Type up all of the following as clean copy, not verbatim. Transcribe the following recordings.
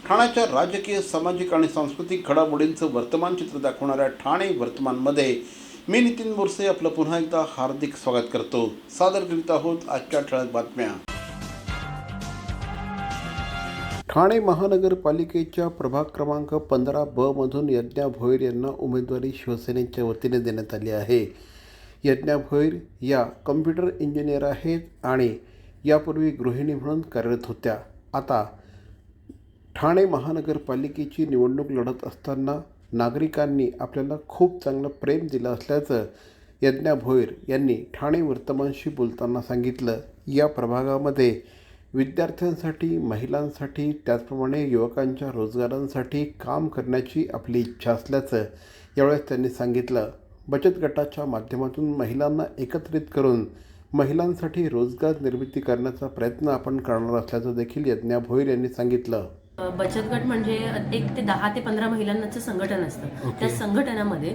ठाण्याच्या राजकीय, सामाजिक आणि सांस्कृतिक घडामोडींचं वर्तमान चित्र दाखवणाऱ्या ठाणे वर्तमानमध्ये मी नितीन बोरसे आपलं पुन्हा एकदा हार्दिक स्वागत करतो। सादर करीत आहोत आजच्या ठळक बातम्या। ठाणे महानगरपालिकेच्या प्रभाग क्रमांक 15B मधून यज्ञा भोईर यांना उमेदवारी शिवसेनेच्या वतीने देण्यात आली आहे। यज्ञा भोईर या कम्प्युटर इंजिनियर आहेत आणि यापूर्वी गृहिणी म्हणून कार्यरत होत्या। आता ठाणे महानगरपालिकेची निवडणूक लढत असताना नागरिकांनी आपल्याला खूप चांगलं प्रेम दिलं असल्याचं यज्ञा भोईर यांनी ठाणे वर्तमानशी बोलताना सांगितलं। या प्रभागामध्ये विद्यार्थ्यांसाठी, महिलांसाठी, त्याचप्रमाणे युवकांच्या रोजगारांसाठी काम करण्याची आपली इच्छा असल्याचं यावेळेस त्यांनी सांगितलं। बचत गटाच्या माध्यमातून महिलांना एकत्रित करून महिलांसाठी रोजगार निर्मिती करण्याचा प्रयत्न आपण करणार असल्याचं देखील यज्ञा भोईर यांनी सांगितलं। बचत गट म्हणजे 1 ते 10 ते 15 महिलांचं संघटन असतं। त्या संघटनामध्ये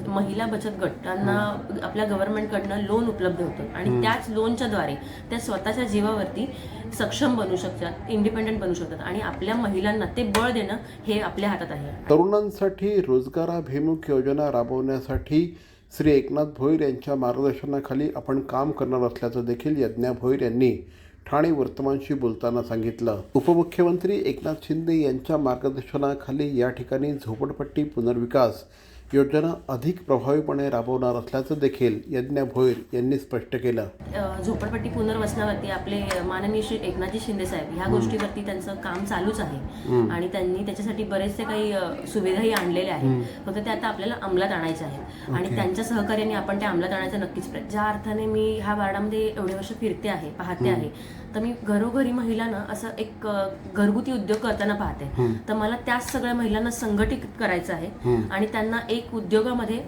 महिला बचत गटांना आपल्या गव्हर्नमेंटकडनं लोन उपलब्ध होतं आणि त्याच लोनच्या द्वारे त्या स्वतःच्या जीवावरती सक्षम बनू शकतात, इंडिपेंडेंट बनू शकतात आणि आपल्या महिलांना ते बळ देणं हे आपल्या हातात आहे। तरुणांसाठी रोजगाराभिमुख योजना राबवण्यासाठी श्री एकनाथ भोईर यांच्या मार्गदर्शनाखाली आपण काम करणार असल्याचं देखील यज्ञा भोईर यांनी ठाणे वर्तमानशी बोलताना सांगितलं। उपमुख्यमंत्री एकनाथ शिंदे यांच्या मार्गदर्शनाखाली या ठिकाणी झोपडपट्टी पुनर्विकास योजना अधिक प्रभावीपणे राबवणार असल्याचं देखील यज्ञा भोईर यांनी स्पष्ट केलं। झोपडपट्टी पुनर्वसनावरती आपले माननीय श्री एकनाथजी शिंदे साहेब ह्या गोष्टीवरती त्यांचं काम चालूच आहे आणि त्यांनी त्याच्यासाठी बरेचसे काही सुविधाही आणलेल्या आहेत। फक्त ते आता आपल्याला अंमलात आणायचे आहेत आणि त्यांच्या सहकार्याने आपण ते अंमलात आणायचा नक्कीच प्रयत्न। ज्या अर्थाने मी ह्या वार्डामध्ये एवढे वर्ष फिरते आहे, पाहते आहे, तर मी घरोघरी महिलांना असं एक घरगुती उद्योग करताना पाहते। तर मला त्याच सगळ्या महिलांना संघटित करायचं आहे आणि त्यांना एक उद्योगामध्ये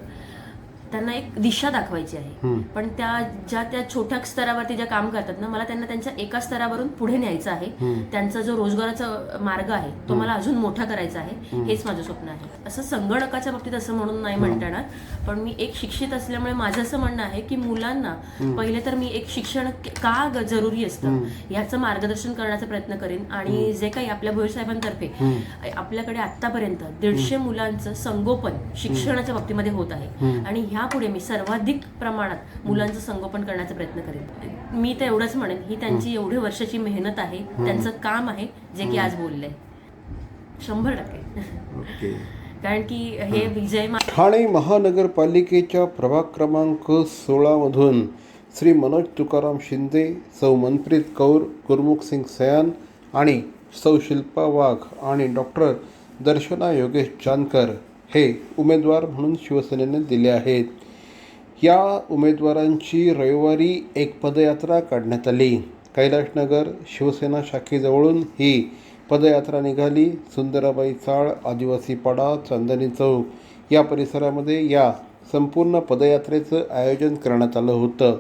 त्यांना एक दिशा दाखवायची आहे। पण त्या छोट्या स्तरावरती ज्या काम करतात ना, मला त्यांना त्यांच्या एका स्तरावरून पुढे न्यायचं आहे। त्यांचा जो रोजगाराचा मार्ग आहे तो मला अजून मोठा करायचा आहे, हेच माझं स्वप्न आहे। असं संगणकाच्या बाबतीत असं म्हणून नाही म्हणता येणार, पण मी एक शिक्षित असल्यामुळे माझं असं म्हणणं आहे की मुलांना पहिले तर मी एक शिक्षण का जरुरी असतं याचं मार्गदर्शन करण्याचा प्रयत्न करेन आणि जे काही आपल्या भोईर साहेबांतर्फे आपल्याकडे आतापर्यंत 150 मुलांचं संगोपन शिक्षणाच्या बाबतीमध्ये होत आहे आणि पुढे मी सर्वाधिक प्रमाणात मुलांचं संगोपन करण्याचा प्रयत्न करेन। मी तर एवढंच म्हणेन, ही त्यांची एवढे वर्षाची मेहनत आहे, त्यांचं काम आहे जे की आज बोललंय 100%। कारण की हे विजय ठाणे महानगरपालिकेच्या प्रभाग क्रमांक 16 मधून श्री मनोज तुकाराम शिंदे, सौ मनप्रीत कौर, गुरमुख सिंग सयान आणि सौ शिल्पा वाघ आणि डॉक्टर दर्शना योगेश जानकर हे उमेदवार म्हणून शिवसेनेने दिले आहेत। या उमेदवारांची रविवारी एक पदयात्रा काढण्यात आली। कैलाशनगर शिवसेना शाखेजवळून ही पदयात्रा निघाली। सुंदराबाई चाळ, आदिवासी पाडा, चांदणी चौक या परिसरामध्ये या संपूर्ण पदयात्रेचं आयोजन करण्यात आलं होतं।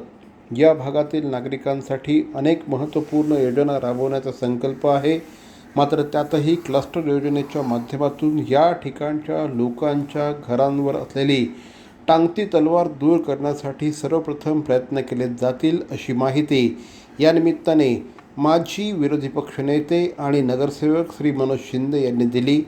या भागातील नागरिकांसाठी अनेक महत्त्वपूर्ण योजना राबवण्याचा संकल्प आहे, मात्र त्यातही क्लस्टर योजनेच्या माध्यमातून या ठिकाणच्या लोकांच्या घरांवर असलेली टांगती तलवार दूर करण्यासाठी सर्वप्रथम प्रयत्न केले जातील, अशी माहिती या निमित्ताने माजी विरोधी पक्षनेते आणि नगरसेवक श्री मनोज शिंदे यांनी दिली।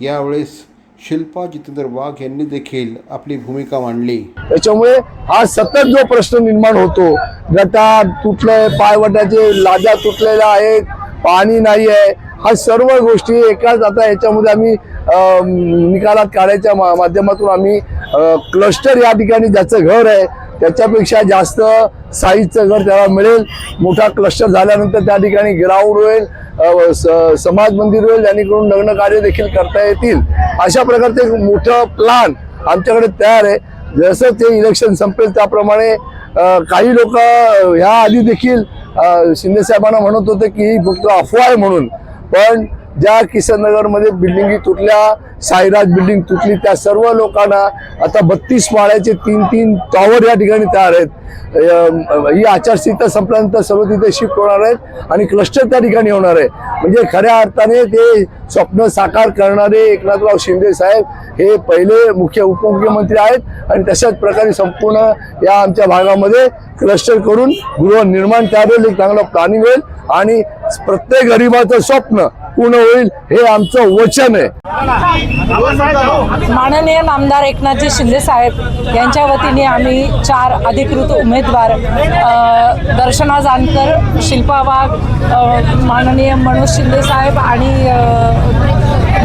यावेळेस शिल्पा जितेंद्र वाघ यांनी देखील आपली भूमिका मांडली। त्याच्यामुळे हा सतत जो प्रश्न निर्माण होतो, गटार तुटले, पायवटाचे लाद्या तुटलेल्या आहेत, पाणी नाही आहे, हा सर्व गोष्टी एकाच आता याच्यामध्ये आम्ही निकालात काढायच्या माध्यमातून आम्ही क्लस्टर या ठिकाणी ज्याचं घर आहे त्याच्यापेक्षा जास्त साईजचं घर त्याला मिळेल। मोठा क्लस्टर झाल्यानंतर त्या ठिकाणी ग्राउंड होईल, समाज मंदिर होईल, जेणेकरून लग्न कार्य देखील करता येतील। अशा प्रकारचे एक मोठं प्लॅन आमच्याकडे तयार आहे। जसं ते इलेक्शन संपेल त्याप्रमाणे काही लोक ह्या आधी देखील शिंदे साहेबांना म्हणत होते की ही फक्त अफवा आहे म्हणून, पण ज्या किसननगरमध्ये बिल्डिंगी तुटल्या, साईराज बिल्डिंग तुटली, त्या सर्व लोकांना आता 32 माळ्याचे 3-3 टॉवर या ठिकाणी तयार आहेत। ही आचारसंहिता संपल्यानंतर सर्व तिथे शिफ्ट होणार आहेत आणि क्लस्टर त्या ठिकाणी होणार आहे। म्हणजे खऱ्या अर्थाने ते स्वप्न साकार करणारे एकनाथराव शिंदे साहेब हे पहिले उपमुख्यमंत्री आहेत आणि तशाच प्रकारे संपूर्ण या आमच्या भागामध्ये क्लस्टर करून गृहनिर्माण तयार होईल, एक चांगलं प्लॅनिंग होईल आणि प्रत्येक गरिबाचं स्वप्न पूर्ण होईल हे आमचं वचन आहे. माननीय नामदार एकनाथजी शिंदे साहेब यांच्या वतीने आम्ही 4 अधिकृत उमेदवार दर्शना जानकर, शिल्पा वाघ, माननीय मनोज शिंदे साहेब आणि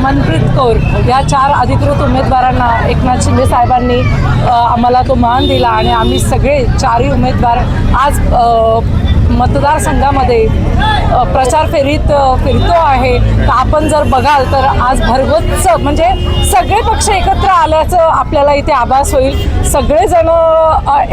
मनप्रीत कौर या 4 अधिकृत उमेदवारांना एकनाथ शिंदे साहेबांनी आम्हाला तो मान दिला आणि आम्ही सगळे 4ही उमेदवार आज मतदारसंघामध्ये प्रचार फेरीत फिरतो आहे. तर आपण जर बघाल तर आज भरगच्च म्हणजे सगळे पक्ष एकत्र आल्याचं आपल्याला इथे आभास होईल. सगळेजण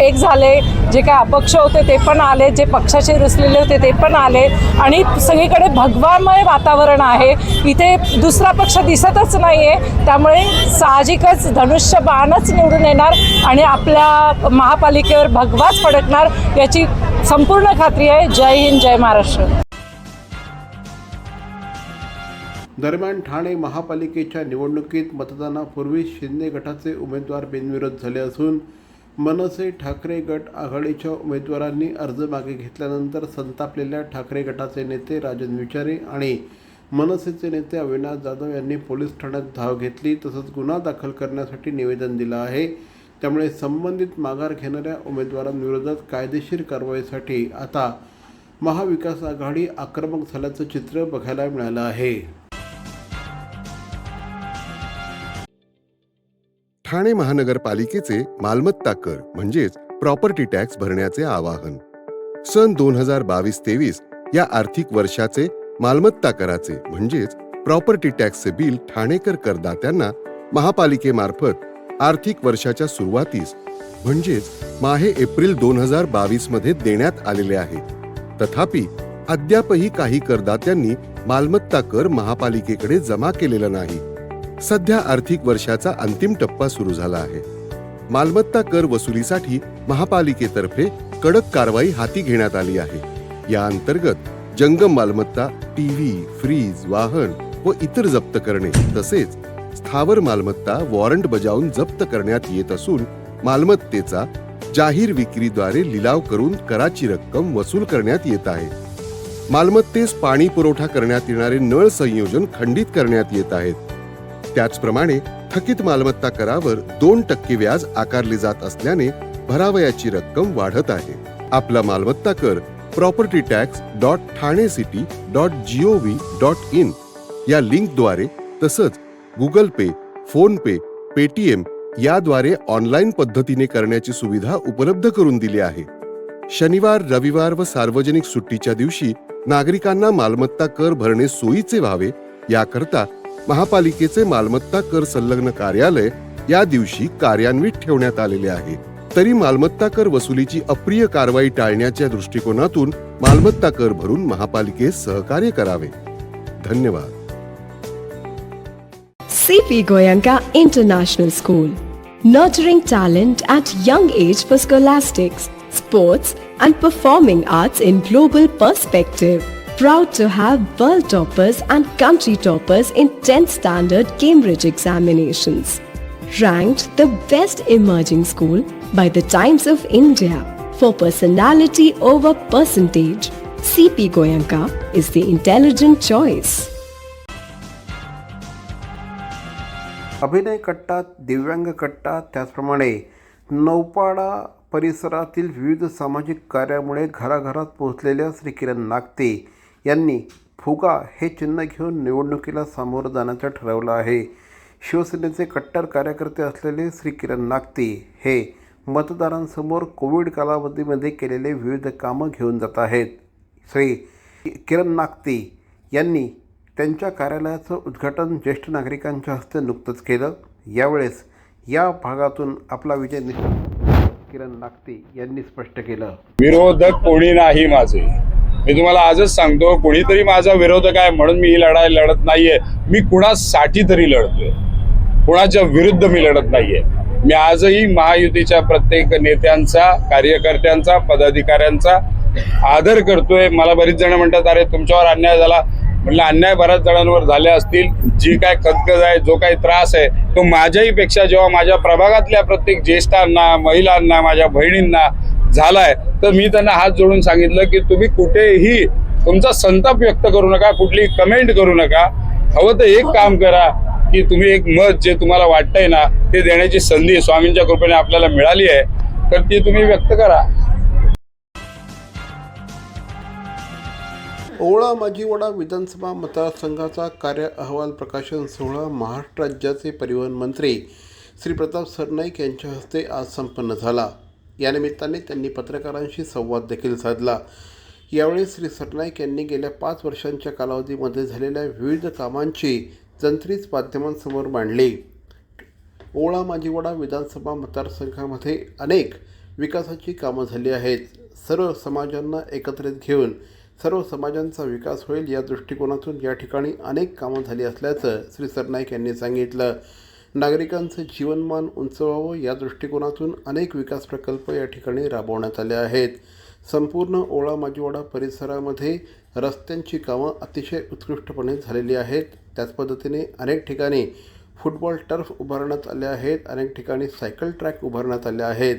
एक झाले, जे काय अपक्ष होते ते पण आले, जे पक्षाचे रुसलेले होते ते पण आले आणि सगळीकडे भगवामय वातावरण आहे. इथे दुसरा पक्ष दिसतच नाही आहे. त्यामुळे साहजिकच धनुष्यबाणच निवडून येणार आणि आपल्या महापालिकेवर भगवाच फडकणार याची संपूर्ण खात्री आहे. जय हिंद, जय महाराष्ट्र. दरम्यान ठाणे महापालिकेच्या निवडणुकीत मतदानापूर्वी शिंदे गटाचे उमेदवार बिनविरोध झाले असून मनसे ठाकरे गट आघाडीच्या उमेदवारांनी अर्ज मागे घेतल्यानंतर संतापलेल्या ठाकरे गटाचे नेते राजन विचारे आणि मनसेचे नेते अविनाश जाधव यांनी पोलीस ठाण्यात धाव घेतली. तसंच गुन्हा दाखल करण्यासाठी निवेदन दिलं आहे. त्यामुळे संबंधित माघार घेणाऱ्या उमेदवारांविरोधात कायदेशीर कारवाईसाठी आता महाविकास आघाडी आक्रमक झाल्याचं चित्र बघायला मिळालं आहे. ठाणे महानगरपालिकेचे मालमत्ता कर म्हणजेच प्रॉपर्टी टॅक्स भरण्याचे आवाहन. सन 2022-23 या आर्थिक वर्षाचे मालमत्ता कराचे म्हणजेच प्रॉपर्टी टॅक्सचे बिल ठाणेकर करदात्यांना महापालिकेमार्फत आर्थिक वर्षाच्या सुरुवातीस म्हणजेच माहे एप्रिल 2022 मध्ये देण्यात आलेले आहे. तथापि अद्यापही काही करदात्यांनी मालमत्ता कर महापालिकेकडे जमा केलेला नाही. सध्या आर्थिक वर्षाचा अंतिम टप्पा सुरू झाला आहे. मालमत्ता कर वसुलीसाठी महापालिकेतर्फे कडक कारवाई हाती घेण्यात आली आहे. या अंतर्गत जंगम मालमत्ता, टीव्ही, फ्रीज, वाहन व इतर जप्त करणे तसेच स्थावर मालमत्ता वॉरंट बजावून जप्त करण्यात येत असून मालमत्तेचा जाहीर विक्रीद्वारे लिलाव करून कराची रक्कम वसूल करण्यात येत आहे. मालमत्तेस पाणी पुरवठा करण्यात येणारे नळ संयोजन खंडित करण्यात येत आहेत. त्याचप्रमाणे थकीत मालमत्ता करावर 2% व्याज आकारले जात असल्याने भरावयाची रक्कम वाढत आहे. आपला मालमत्ता कर propertytax.thanecity.gov.in या लिंकद्वारे तसंच गुगल पे, फोन पे, पेटीएम याद्वारे ऑनलाईन पद्धतीने करण्याची सुविधा उपलब्ध करून दिली आहे. शनिवार, रविवार व सार्वजनिक सुट्टीच्या दिवशी नागरिकांना मालमत्ता कर भरणे सोयीचे व्हावे याकरता महापालिकेचे मालमत्ता कर संलग्न कार्यालय या दिवशी कार्यान्वित ठेवण्यात आलेले आहे. तरी मालमत्ता कर वसुलीची अप्रिय कारवाई टाळण्याच्या दृष्टिकोनातून मालमत्ता कर भरून महापालिकेस सहकार्य करावे. धन्यवाद. CP Goenka International School, nurturing talent at young age for scholastics, sports and performing arts in global perspective. Proud to have world toppers and country toppers in 10th standard Cambridge examinations. Ranked the best emerging school by the Times of India for personality over percentage. CP Goenka is the intelligent choice. अभिनय कट्टा, दिव्यांग कट्टा, त्याचप्रमाणे नौपाडा परिसरातील विविध सामाजिक कार्यामुळे घराघरात पोहोचलेल्या श्री किरण नागते यांनी फुगा हे चिन्ह घेऊन निवडणुकीला सामोरं जाण्याचं ठरवलं आहे. शिवसेनेचे कट्टर कार्यकर्ते असलेले श्री किरण नागते हे मतदारांसमोर कोविड कालावधीमध्ये केलेले विविध कामं घेऊन जात आहेत. श्री किरण नागते यांनी त्यांच्या कार्यालयाचं उद्घाटन ज्येष्ठ नागरिकांच्या हस्ते नुकतंच केलं. यावेळेस या भागातून आपला विजय निश्चित किरण नागते यांनी स्पष्ट केलं. विरोधक कोणी नाही माझे, मी तुम्हाला आजच सांगतो. कोणीतरी माझा विरोधक आहे म्हणून मी ही लढाई लढत नाहीये. मी कुणासाठी तरी लढतोय, कुणाच्या विरुद्ध मी लढत नाहीये. मी आजही महायुतीच्या प्रत्येक नेत्यांचा, कार्यकर्त्यांचा, पदाधिकाऱ्यांचा आदर करतोय. मला बरीच जण म्हणतात अरे तुमच्यावर अन्याय झाला. म्हटलं अन्याय बऱ्याच जणांवर झाले असतील. जी काय खदखद आहे, जो काही त्रास आहे तो माझ्याही पेक्षा जेव्हा माझ्या प्रभागातल्या प्रत्येक ज्येष्ठांना, महिलांना, माझ्या बहिणींना झालाय तर मी त्यांना हात जोडून सांगितलं की तुम्ही कुठेही तुमचा संताप व्यक्त करू नका, कुठली कमेंट करू नका. हवं तर एक काम करा की तुम्ही एक मत जे तुम्हाला वाटतंय ना ते देण्याची संधी स्वामींच्या कृपेने आपल्याला मिळाली आहे, तर ती तुम्ही व्यक्त करा. ओवळा माजिवडा विधानसभा मतदारसंघाचा कार्य अहवाल प्रकाशन सोहळा महाराष्ट्र राज्याचे परिवहन मंत्री श्री प्रताप सरनाईक यांच्या हस्ते आज संपन्न झाला. या निमित्ताने त्यांनी पत्रकारांशी संवाद देखील साधला. यावेळी श्री सरनाईक यांनी गेल्या 5 वर्षांच्या कालावधीमध्ये झालेल्या विविध कामांची जंत्रीच माध्यमांसमोर मांडली. ओवळा माजिवडा विधानसभा मतदारसंघामध्ये अनेक विकासाची कामं झाली आहेत. सर्व समाजांना एकत्रित घेऊन सर्व समाजांचा विकास होईल या दृष्टिकोनातून या ठिकाणी अनेक कामं झाली असल्याचं श्री सरनाईक यांनी सांगितलं. नागरिकांचे जीवनमान उंचवावं या दृष्टिकोनातून अनेक विकास प्रकल्प या ठिकाणी राबवण्यात आले आहेत. संपूर्ण ओवळा माजिवडा परिसरामध्ये रस्त्यांची कामं अतिशय उत्कृष्टपणे झालेली आहेत. त्याच पद्धतीने अनेक ठिकाणी फुटबॉल टर्फ उभारण्यात आले आहेत, अनेक ठिकाणी सायकल ट्रॅक उभारण्यात आले आहेत.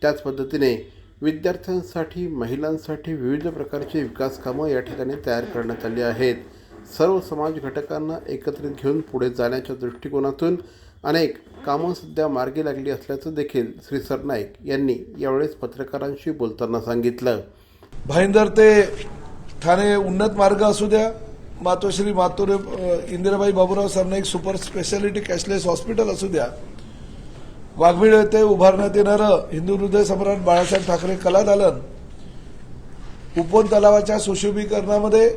त्याच पद्धतीने विद्यार्थ्यांसाठी, महिलांसाठी विविध प्रकारची विकास कामं या ठिकाणी तयार करण्यात आली आहेत. सर्व समाज घटकांना एकत्रित घेऊन पुढे जाण्याच्या दृष्टिकोनातून अनेक कामं सध्या मार्गी लागली असल्याचं देखील श्री सरनाईक यांनी यावेळेस पत्रकारांशी बोलताना सांगितलं. भाईंदर ते ठाणे उन्नत मार्ग असू द्या, मातोश्री मातोरे Indirabai Baburao Sarnaik super speciality cashless hospital असू द्या, वाघबीळ येथे उभारण्यात येणारं हिंदू हृदय सम्राट बाळासाहेब ठाकरे कला दालन, उपवन तलावाच्या सुशोभीकरणामध्ये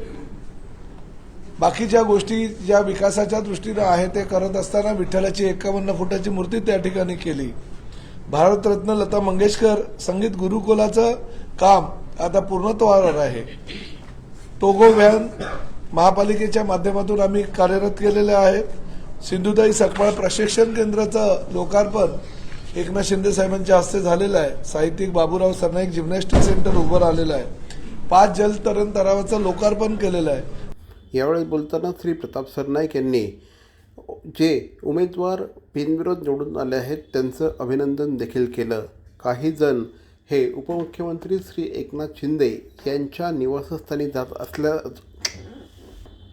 बाकीच्या गोष्टी ज्या विकासाच्या दृष्टीनं आहे ते करत असताना विठ्ठलाची 51 फुटाची मूर्ती त्या ठिकाणी केली. भारतरत्न लता मंगेशकर संगीत गुरुकुलाचं काम आता पूर्णत्वावर आहे. टोगो व्हॅन महापालिकेच्या माध्यमातून आम्ही कार्यरत केलेले आहे. सिंधुताई सकपाळ प्रशिक्षण केंद्राचं लोकार्पण एकनाथ शिंदे साहेबांच्या हस्ते झालेलं आहे. साहित्यिक बाबूराव सरनाईक जिम्नॅस्टिक सेंटर उभं राहिलेलं आहे. 5 जलतरण तलावाचं लोकार्पण केलेलं आहे. यावेळी बोलताना श्री प्रताप सरनाईक यांनी जे उमेदवार बिनविरोध निवडून आले आहेत त्यांचं अभिनंदन देखील केलं. काही जण हे उपमुख्यमंत्री श्री एकनाथ शिंदे यांच्या निवासस्थानी जात असल्या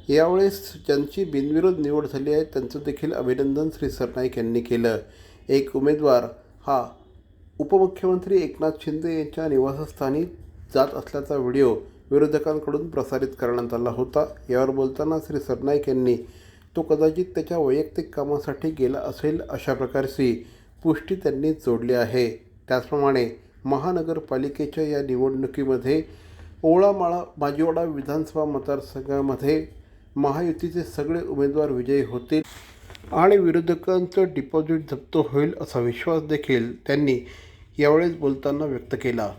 यावेळेस ज्यांची बिनविरोध निवड झाली आहे त्यांचं देखील अभिनंदन श्री सरनाईक यांनी केलं. एक उमेदवार हा उपमुख्यमंत्री एकनाथ शिंदे यांच्या निवासस्थानी जात असल्याचा व्हिडिओ विरोधकांकडून प्रसारित करण्यात आला होता. यावर बोलताना श्री सरनाईक यांनी तो कदाचित त्याच्या वैयक्तिक कामासाठी गेला असेल अशा प्रकारची पुष्टी त्यांनी जोडली आहे. त्याचप्रमाणे महानगरपालिकेच्या या निवडणुकीमध्ये ओवळा माजिवडा विधानसभा मतदारसंघामध्ये महायुतीचे सगळे उमेदवार विजयी होतील आणि विरोधकांचं डिपॉझिट जप्त होईल असा विश्वास देखील त्यांनी यावेळेस बोलताना व्यक्त केला.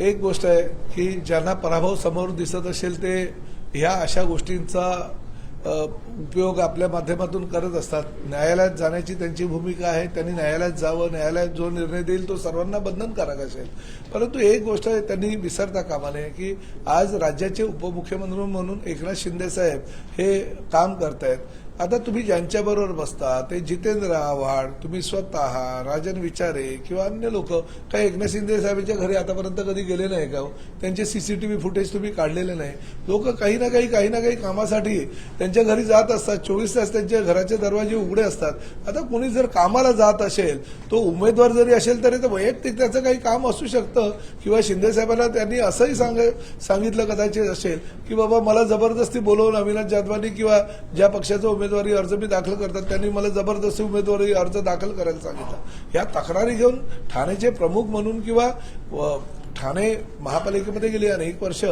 एक गोष्ट आहे की ज्यांना पराभव समोर दिसत असेल ते ह्या अशा गोष्टींचा उपयोग आपल्या माध्यमातून करत असतात. न्यायालयात जाण्याची त्यांची भूमिका आहे. त्यांनी न्यायालयात जावं, न्यायालयात जो निर्णय देईल तो सर्वांना बंधनकारक असेल. परंतु एक गोष्ट त्यांनी विसरता कामा नये की आज राज्याचे उपमुख्यमंत्री म्हणून एकनाथ शिंदे साहेब हे काम करतायत. आता तुम्ही ज्यांच्याबरोबर बसता ते जितेंद्र आव्हाड, तुम्ही स्वतः, राजन विचारे किंवा अन्य लोक काही एकनाथ शिंदे साहेबांच्या घरी आतापर्यंत कधी गेले नाही का? त्यांचे CCTV फुटेज तुम्ही काढलेले नाही. लोक काही ना काही कामासाठी त्यांच्या घरी जात असतात. 24 तास त्यांच्या घराचे दरवाजे उघडे असतात. आता कोणी जर कामाला जात असेल, तो उमेदवार जरी असेल तरी वैयक्तिक त्याचं काही काम असू शकतं किंवा शिंदे साहेबांना त्यांनी असंही सांगितलं कदाचित असेल की बाबा मला जबरदस्ती बोलवून अविनाश जाधवांनी किंवा ज्या पक्षाचा उमेदवारी अर्ज मी दाखल करतात त्यांनी मला जबरदस्ती उमेदवारी अर्ज दाखल करायला सांगितलं. या तक्रारी घेऊन ठाणेचे प्रमुख म्हणून किंवा ठाणे महापालिकेमध्ये गेली अनेक वर्ष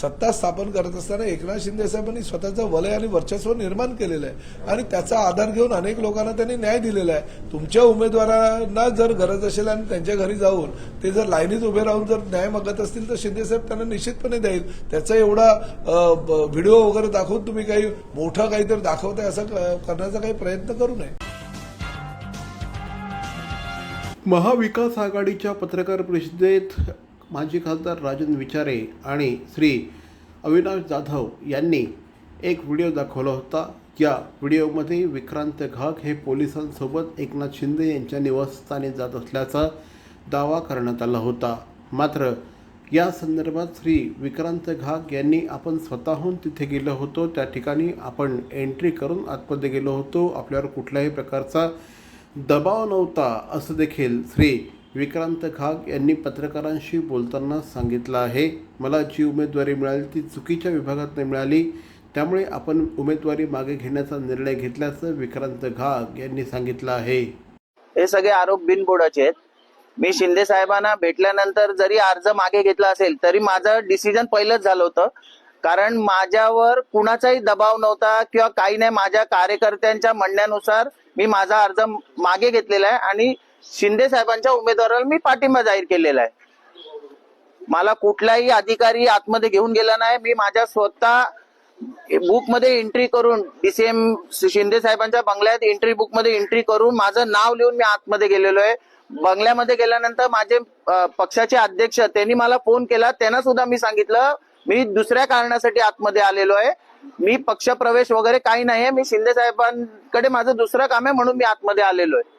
सत्ता स्थापन करत असताना एकनाथ शिंदे साहेबांनी स्वतःचं वलय आणि वर्चस्व निर्माण केलेलं आहे आणि त्याचा आधार घेऊन अनेक लोकांना त्यांनी न्याय दिलेला आहे. तुमच्या उमेदवारांना जर गरज असेल आणि त्यांच्या घरी जाऊन ते जर लाईनीत उभे राहून जर न्याय मागत असतील तर शिंदे साहेब त्यांना निश्चितपणे देईल. त्याचा एवढा व्हिडिओ वगैरे दाखवून तुम्ही काही मोठं काहीतरी दाखवताय असं करण्याचा काही प्रयत्न करू नये. महाविकास आघाडीच्या पत्रकार परिषदेत माजी खासदार राजन विचारे आणि श्री अविनाश जाधव यांनी एक व्हिडिओ दाखवला होता. या व्हिडिओमध्ये विक्रांत घाग हे पोलिसांसोबत एकनाथ शिंदे यांच्या निवासस्थानी जात असल्याचा दावा करण्यात आला होता. मात्र या संदर्भात श्री विक्रांत घाग यांनी आपण स्वतःहून तिथे गेलो होतो, त्या ठिकाणी आपण एंट्री करून आतमध्ये गेलो होतो, आपल्यावर कुठल्याही प्रकारचा दबाव नव्हता असं देखील श्री विक्रांत घाग यांनी पत्रकारांशी बोलताना सांगितलं आहे. मला जी उमेदवारी मिळाली ती चुकीच्या विभागात नाही मिळाली, त्यामुळे आपण उमेदवारी मागे घेण्याचा निर्णय घेतल्याचं विक्रांत घाग यांनी सांगितलं आहे. हे सगळे आरोप बिनबुडाचे आहेत. मी शिंदे साहेबांना भेटल्यानंतर जरी अर्ज मागे घेतला असेल तरी माझं डिसिजन पहिलंच झालं होतं, कारण माझ्यावर कुणाचाही दबाव नव्हता किंवा काही नाही. माझ्या कार्यकर्त्यांच्या म्हणण्यानुसार मी माझा अर्ज मागे घेतलेला आहे आणि शिंदे साहेबांच्या उमेदवाराला मी पाठिंबा जाहीर केलेला आहे. मला कुठलाही अधिकारी आतमध्ये घेऊन गेला नाही. मी माझ्या स्वतः बुक मध्ये एंट्री करून DCM शिंदे साहेबांच्या बंगल्यात एंट्री बुक मध्ये एंट्री करून माझं नाव लिहून मी आतमध्ये गेलेलो आहे. बंगल्यामध्ये गेल्यानंतर माझे पक्षाचे अध्यक्ष त्यांनी मला फोन केला, त्यांना सुद्धा मी सांगितलं मी दुसऱ्या कारणासाठी आतमध्ये आलेलो आहे, मी पक्ष प्रवेश वगैरे काही नाहीये, मी शिंदे साहेबांकडे माझं दुसरं काम आहे म्हणून मी आतमध्ये आलेलो आहे.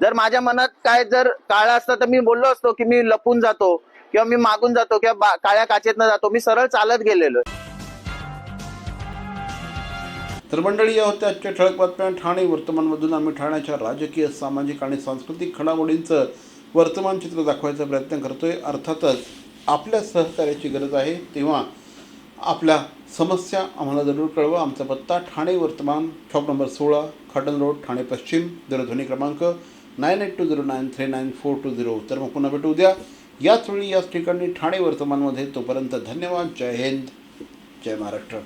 जर माझ्या मनात काय जर काळं असतं तर मी बोललो असतो की मी लपून जातो किंवा मी मागून जातो किंवा काळ्या काचेतनं जातो. मी सरळ चालत गेलेलो आहे. तर मंडळी, या होत्या आजच्या ठळक बातम्या. ठाणे वर्तमानमधून आम्ही ठाण्याच्या राजकीय, सामाजिक आणि सांस्कृतिक घडामोडींचं वर्तमान चित्र दाखवायचा प्रयत्न करतोय. अर्थातच आपल्या सहकार्याची गरज आहे, तेव्हा आपल्या समस्या आम्हाला जरूर कळवा. आमचा पत्ता ठाणे वर्तमान, शॉप नंबर 16, खाटन रोड, ठाणे पश्चिम. दूरध्वनी क्रमांक 9820939420. तर मग पुन्हा भेटू उद्या याच वेळी याच ठिकाणी ठाणे वर्तमानमध्ये. तोपर्यंत धन्यवाद. जय हिंद, जय महाराष्ट्र.